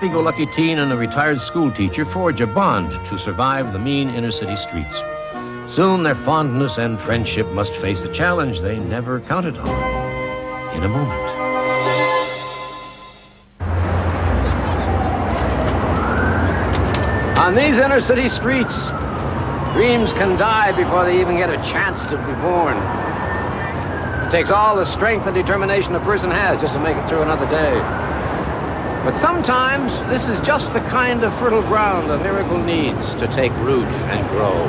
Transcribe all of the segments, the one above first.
happy-go-lucky teen and a retired school teacher forge a bond to survive the mean inner-city streets. Soon, their fondness and friendship must face a challenge they never counted on. In a moment. On these inner-city streets, dreams can die before they even get a chance to be born. It takes all the strength and determination a person has just to make it through another day. But sometimes, this is just the kind of fertile ground a miracle needs to take root and grow.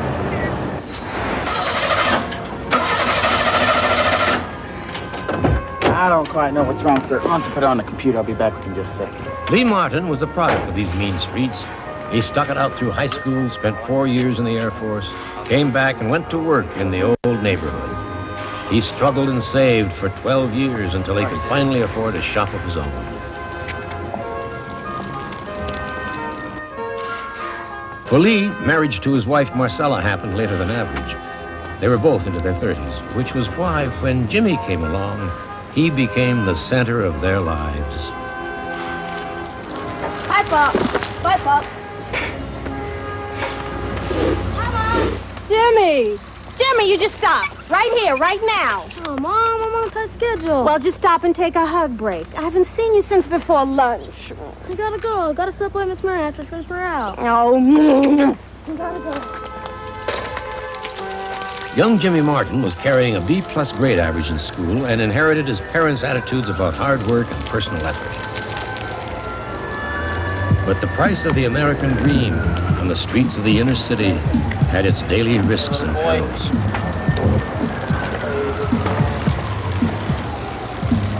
I don't quite know what's wrong, sir. I'll have to put it on the computer. I'll be back in just a second. Lee Martin was a product of these mean streets. He stuck it out through high school, spent 4 years in the Air Force, came back and went to work in the old neighborhood. He struggled and saved for 12 years until he could finally afford a shop of his own. For Lee, marriage to his wife Marcella happened later than average. They were both into their 30s, which was why when Jimmy came along, he became the center of their lives. Hi, Pop. Bye, Pop. Hi, Mom. Jimmy! Jimmy, you just stop. Right here, right now. Oh, Mom, I'm on a tight schedule. Well, just stop and take a hug break. I haven't seen you since before lunch. I gotta go. I gotta separate Miss Mary after I finish her out. Oh, I gotta go. Young Jimmy Martin was carrying a B-plus grade average in school and inherited his parents' attitudes about hard work and personal effort. But the price of the American dream on the streets of the inner city had its daily risks and perils.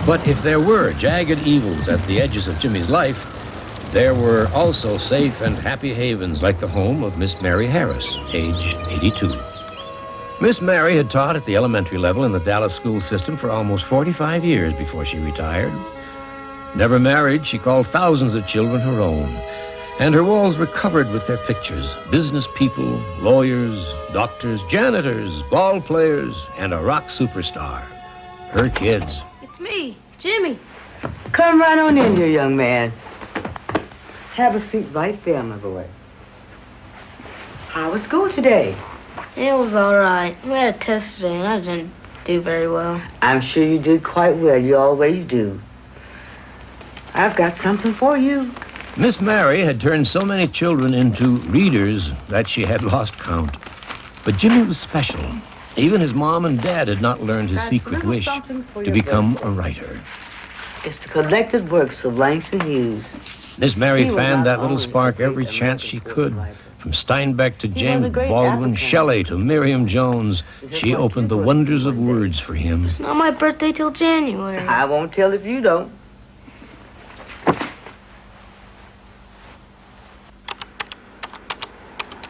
But if there were jagged evils at the edges of Jimmy's life, there were also safe and happy havens like the home of Miss Mary Harris, age 82. Miss Mary had taught at the elementary level in the Dallas school system for almost 45 years before she retired. Never married, she called thousands of children her own, and her walls were covered with their pictures: business people, lawyers, doctors, janitors, ball players, and a rock superstar. Her kids. It's me, Jimmy. Come right on in here, young man. Have a seat right there, my boy. How was school today? It was all right. We had a test today, and I didn't do very well. I'm sure you did quite well. You always do. I've got something for you. Miss Mary had turned so many children into readers that she had lost count. But Jimmy was special. Even his mom and dad had not learned his secret wish to become a writer. It's the collected works of Langston Hughes. Miss Mary fanned that little spark every chance she could. From Steinbeck to James Baldwin, Shelley to Miriam Jones, she opened the wonders of words for him. It's not my birthday till January. I won't tell if you don't.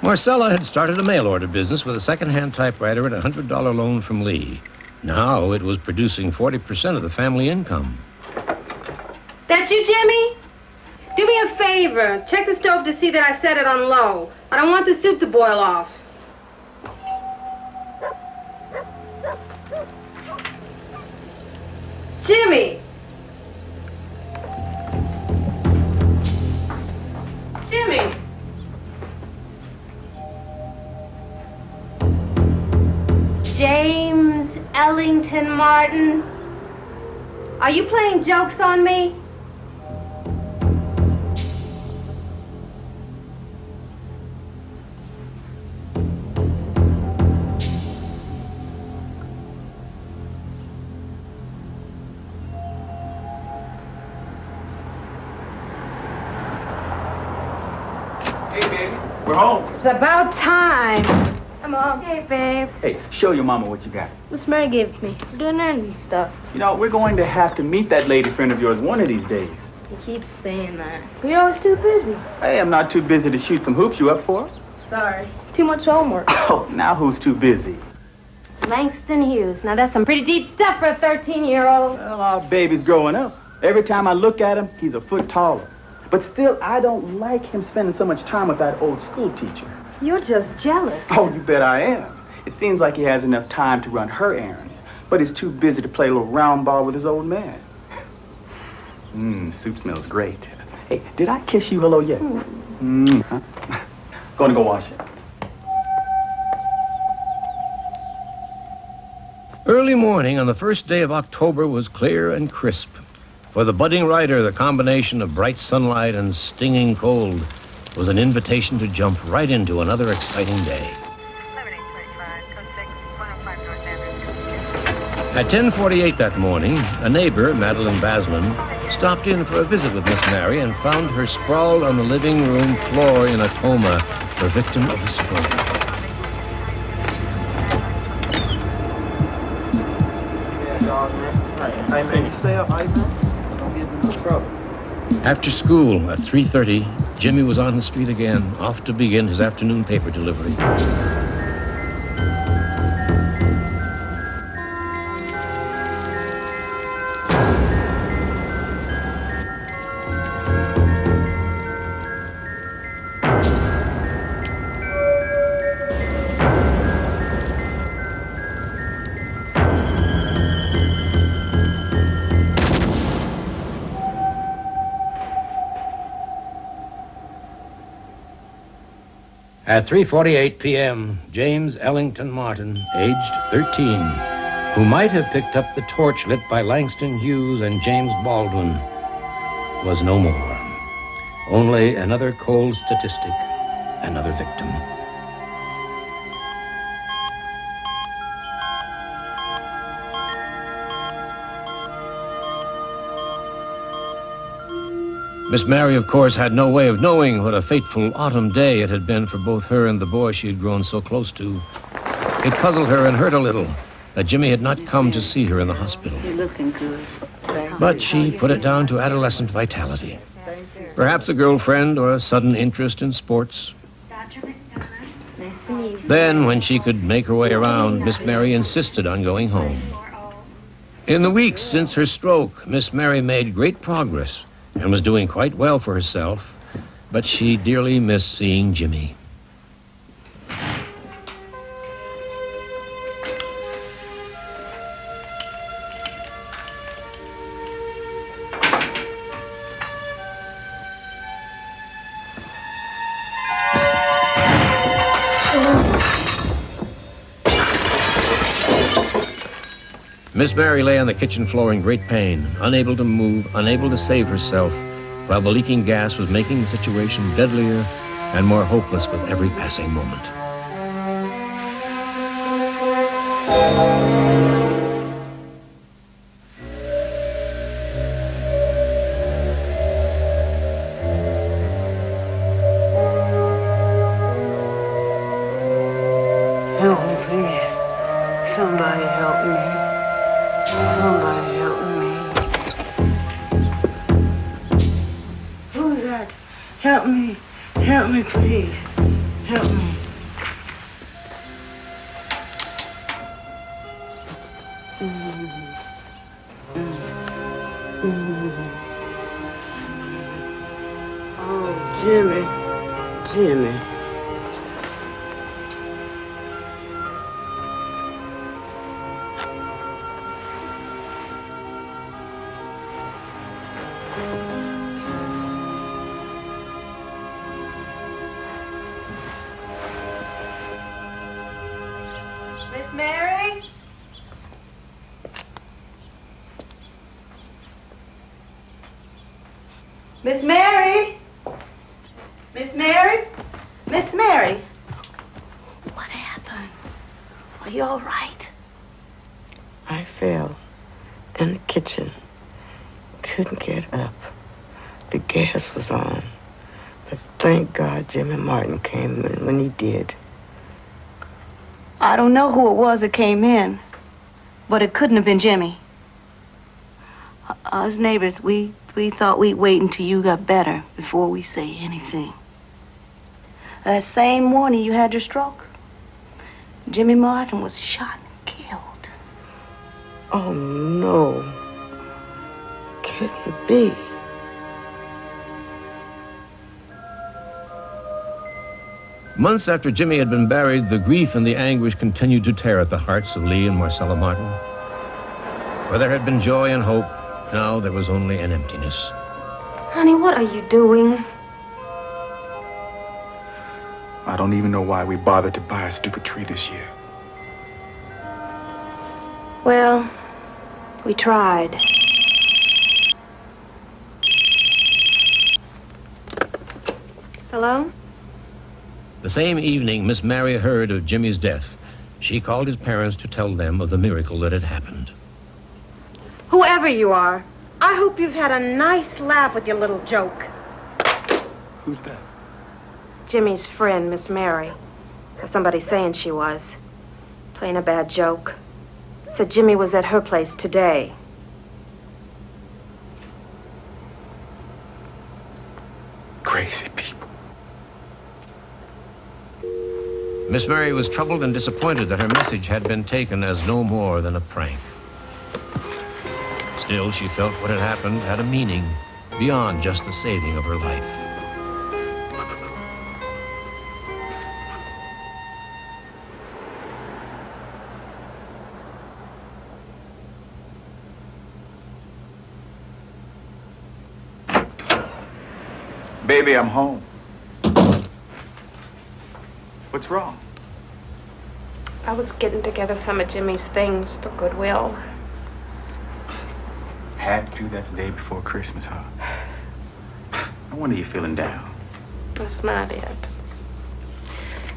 Marcella had started a mail-order business with a second-hand typewriter and a $100 loan from Lee. Now it was producing 40% of the family income. That you, Jimmy? Do me a favor. Check the stove to see that I set it on low. I don't want the soup to boil off. Jimmy! Jimmy! James Ellington Martin? Are you playing jokes on me? We're home. It's about time. Hi, Mom. Hey, babe. Hey, show your mama what you got. Miss Mary gave it to me. We're doing errands and stuff. You know, we're going to have to meet that lady friend of yours one of these days. He keeps saying that. But you're always too busy. Hey, I'm not too busy to shoot some hoops. You up for it? Sorry. Too much homework. Oh, now who's too busy? Langston Hughes. Now, that's some pretty deep stuff for a 13-year-old. Well, our baby's growing up. Every time I look at him, he's a foot taller. But still, I don't like him spending so much time with that old school teacher. You're just jealous. Oh, you bet I am. It seems like he has enough time to run her errands, but he's too busy to play a little round ball with his old man. Soup smells great. Hey, did I kiss you hello yet? Huh? Gonna go wash it. Early morning on the first day of October was clear and crisp. For the budding writer, the combination of bright sunlight and stinging cold was an invitation to jump right into another exciting day. At 10:48 that morning, a neighbor, Madeline Baslin, stopped in for a visit with Miss Mary and found her sprawled on the living room floor in a coma, the victim of a stroke. Hey, man, you stay up, man. Don't get into trouble. After school at 3:30, Jimmy was on the street again, off to begin his afternoon paper delivery. At 3:48 p.m., James Ellington Martin, aged 13, who might have picked up the torch lit by Langston Hughes and James Baldwin, was no more. Only another cold statistic, another victim. Miss Mary, of course, had no way of knowing what a fateful autumn day it had been for both her and the boy she had grown so close to. It puzzled her and hurt a little that Jimmy had not come to see her in the hospital. You're looking good. But she put it down to adolescent vitality. Perhaps a girlfriend or a sudden interest in sports. Then, when she could make her way around, Miss Mary insisted on going home. In the weeks since her stroke, Miss Mary made great progress and was doing quite well for herself, but she dearly missed seeing Jimmy. Miss Mary lay on the kitchen floor in great pain, unable to move, unable to save herself, while the leaking gas was making the situation deadlier and more hopeless with every passing moment. Help me, please. Somebody help me. Somebody help me. Who's that? Help me. Help me, please. Help me. Oh, Jimmy. Jimmy. Miss Mary? Miss Mary? Miss Mary? Miss Mary? What happened? Are you all right? I fell in the kitchen. Couldn't get up. The gas was on. But thank God Jimmy Martin came in when he did. I don't know who it was that came in, but it couldn't have been Jimmy. Us neighbors, we thought we'd wait until you got better before we say anything. That same morning you had your stroke, Jimmy Martin was shot and killed. Oh, no. Can it be? Months after Jimmy had been buried, the grief and the anguish continued to tear at the hearts of Lee and Marcella Martin. Where there had been joy and hope, now there was only an emptiness. Honey, what are you doing? I don't even know why we bothered to buy a stupid tree this year. Well, we tried. Hello? The same evening Miss Mary heard of Jimmy's death, she called his parents to tell them of the miracle that had happened. Whoever you are, I hope you've had a nice laugh with your little joke. Who's that? Jimmy's friend, Miss Mary. Or somebody saying she was. Playing a bad joke. Said Jimmy was at her place today. Crazy people. Miss Mary was troubled and disappointed that her message had been taken as no more than a prank. Still, she felt what had happened had a meaning beyond just the saving of her life. Baby, I'm home. What's wrong? I was getting together some of Jimmy's things for Goodwill. Had to do that the day before Christmas, huh? No wonder you're feeling down. That's not it.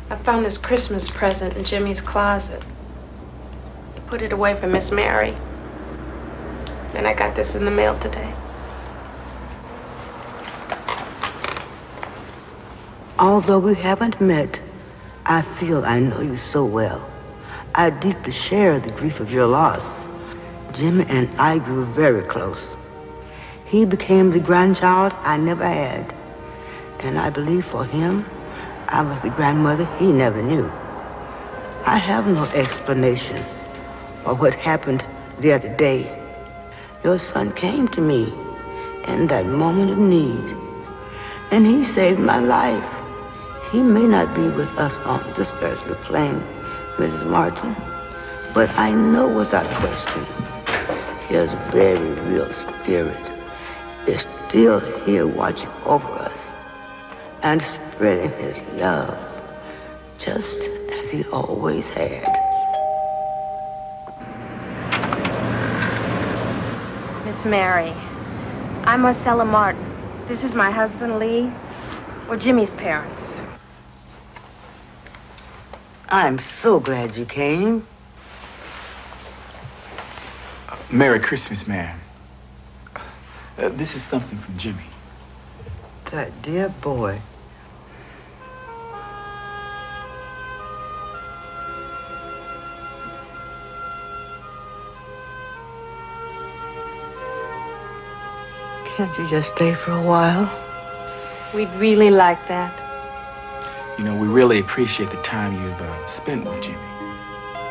I found this Christmas present in Jimmy's closet. He put it away for Miss Mary. And I got this in the mail today. Although we haven't met, I feel I know you so well. I deeply share the grief of your loss. Jimmy and I grew very close. He became the grandchild I never had. And I believe for him, I was the grandmother he never knew. I have no explanation for what happened the other day. Your son came to me in that moment of need, and he saved my life. He may not be with us on this earthly plane, Mrs. Martin, but I know without question, his very real spirit is still here watching over us and spreading his love, just as he always had. Miss Mary, I'm Marcella Martin. This is my husband, Lee. We're Jimmy's parents. I'm so glad you came. Merry Christmas, ma'am. This is something from Jimmy. That dear boy. Can't you just stay for a while? We'd really like that. You know, we really appreciate the time you've spent with Jimmy.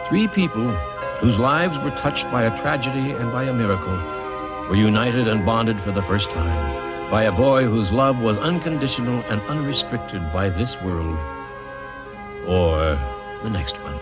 3 people whose lives were touched by a tragedy and by a miracle were united and bonded for the first time by a boy whose love was unconditional and unrestricted by this world or the next one.